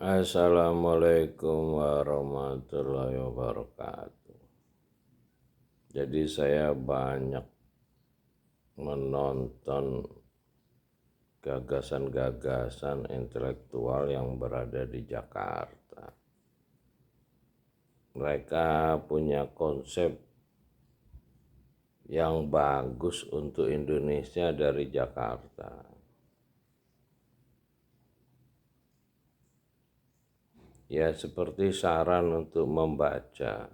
Assalamualaikum warahmatullahi wabarakatuh. Jadi saya banyak menonton gagasan-gagasan intelektual yang berada di Jakarta. Mereka punya konsep yang bagus untuk Indonesia dari Jakarta. Ya, seperti saran untuk membaca.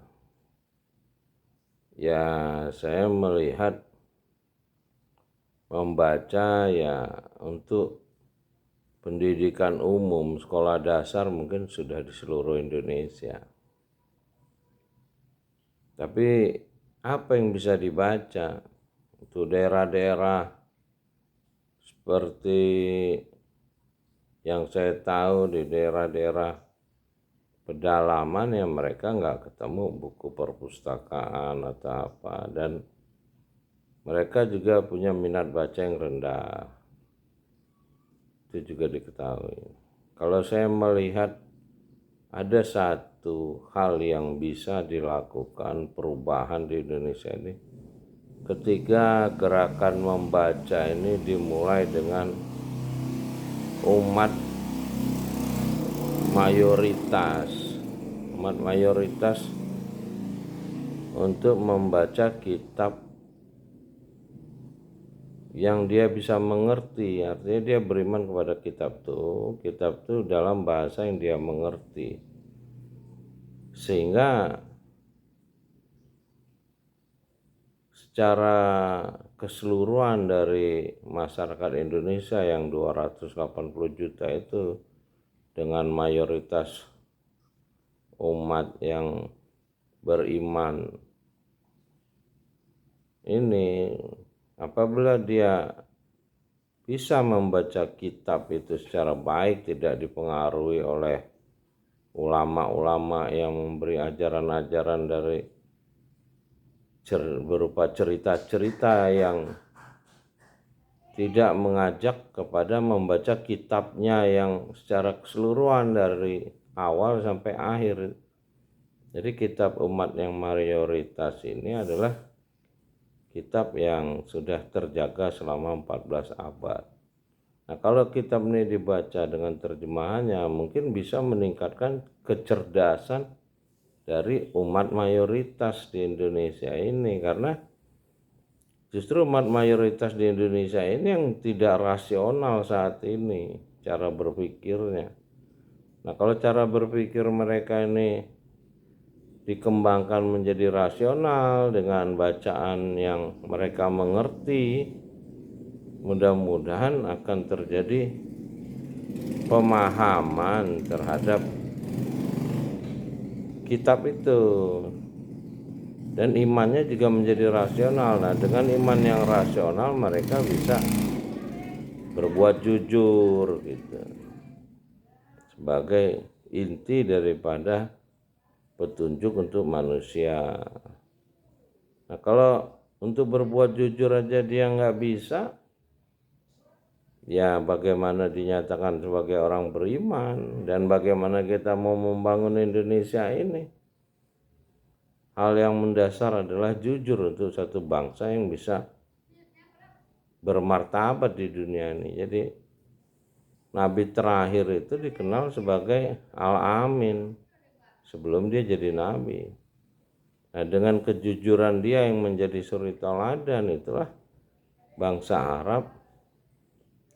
Ya, saya melihat membaca ya untuk pendidikan umum, sekolah dasar mungkin sudah di seluruh Indonesia. Tapi apa yang bisa dibaca untuk daerah-daerah seperti yang saya tahu di daerah-daerah pedalaman ya mereka nggak ketemu buku perpustakaan atau apa, dan mereka juga punya minat baca yang rendah. Itu juga diketahui. Kalau saya melihat ada satu hal yang bisa dilakukan perubahan di Indonesia ini ketika gerakan membaca ini dimulai dengan umat mayoritas untuk membaca kitab yang dia bisa mengerti. Artinya dia beriman kepada kitab itu dalam bahasa yang dia mengerti, sehingga secara keseluruhan dari masyarakat Indonesia yang 280 juta itu dengan mayoritas umat yang beriman ini, apabila dia bisa membaca kitab itu secara baik, tidak dipengaruhi oleh ulama-ulama yang memberi ajaran-ajaran dari berupa cerita-cerita yang tidak mengajak kepada membaca kitabnya yang secara keseluruhan dari awal sampai akhir. Jadi kitab umat yang mayoritas ini adalah kitab yang sudah terjaga selama 14 abad. Nah, kalau kitab ini dibaca dengan terjemahannya mungkin bisa meningkatkan kecerdasan dari umat mayoritas di Indonesia ini, karena justru umat mayoritas di Indonesia ini yang tidak rasional saat ini cara berpikirnya. Nah, kalau cara berpikir mereka ini dikembangkan menjadi rasional dengan bacaan yang mereka mengerti, mudah-mudahan akan terjadi pemahaman terhadap kitab itu, dan imannya juga menjadi rasional. Nah, dengan iman yang rasional mereka bisa berbuat jujur gitu, sebagai inti daripada petunjuk untuk manusia. Nah, kalau untuk berbuat jujur aja dia nggak bisa, ya bagaimana dinyatakan sebagai orang beriman, dan bagaimana kita mau membangun Indonesia ini? Hal yang mendasar adalah jujur untuk satu bangsa yang bisa bermartabat di dunia ini. Jadi nabi terakhir itu dikenal sebagai Al-Amin sebelum dia jadi nabi. Nah, dengan kejujuran dia yang menjadi suri teladan, itulah bangsa Arab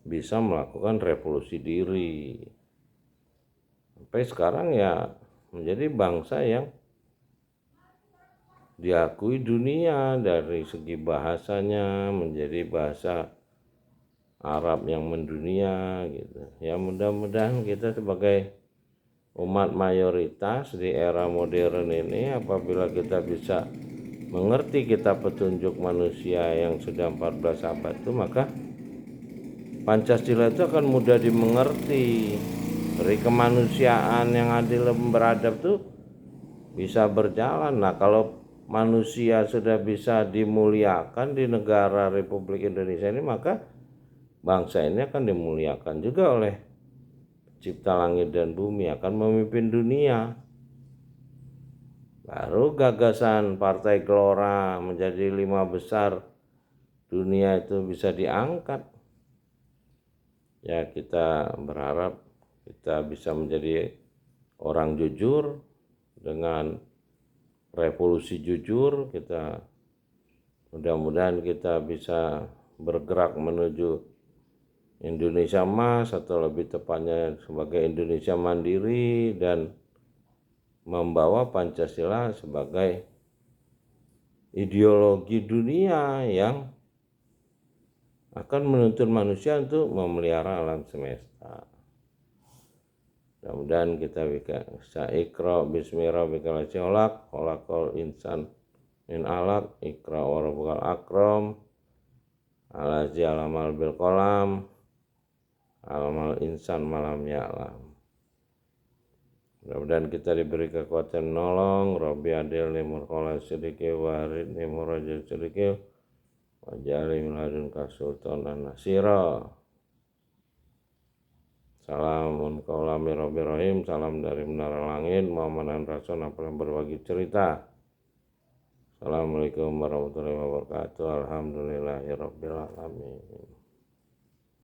bisa melakukan revolusi diri. Sampai sekarang ya menjadi bangsa yang diakui dunia dari segi bahasanya, menjadi bahasa Arab yang mendunia gitu. Ya, mudah-mudahan kita sebagai umat mayoritas di era modern ini, apabila kita bisa mengerti kitab petunjuk manusia yang sudah 14 abad itu, maka Pancasila itu akan mudah dimengerti. Dari kemanusiaan yang adil dan beradab tuh bisa berjalan. Nah, kalau manusia sudah bisa dimuliakan di negara Republik Indonesia ini, maka bangsa ini akan dimuliakan juga oleh cipta langit dan bumi akan memimpin dunia. Baru gagasan Partai Gelora menjadi 5 besar dunia itu bisa diangkat. Ya, kita berharap kita bisa menjadi orang jujur dengan revolusi jujur. Kita mudah-mudahan kita bisa bergerak menuju Indonesia Emas, atau lebih tepatnya sebagai Indonesia Mandiri, dan membawa Pancasila sebagai ideologi dunia yang akan menuntun manusia untuk memelihara alam semesta. Mudah-mudahan kita bisa ikra bismi rabbikal ladzi khalaqal insan min alaq, ikra wa rabbukal akram, allazi alamal bil qalam, alamal insan malam ya'lam. Mudah-mudahan kita diberi kekuatan menolong. Rabbi adil nimur kola sedikit warid nimur raja sedikit wajali miladunka sultanan nasira. Salamun kaulami Rabbi Rahim. Salam dari menara langit. Muhammadan Rasul apa yang berbagi cerita. Assalamualaikum warahmatullahi wabarakatuh. Alhamdulillahirabbil alamin.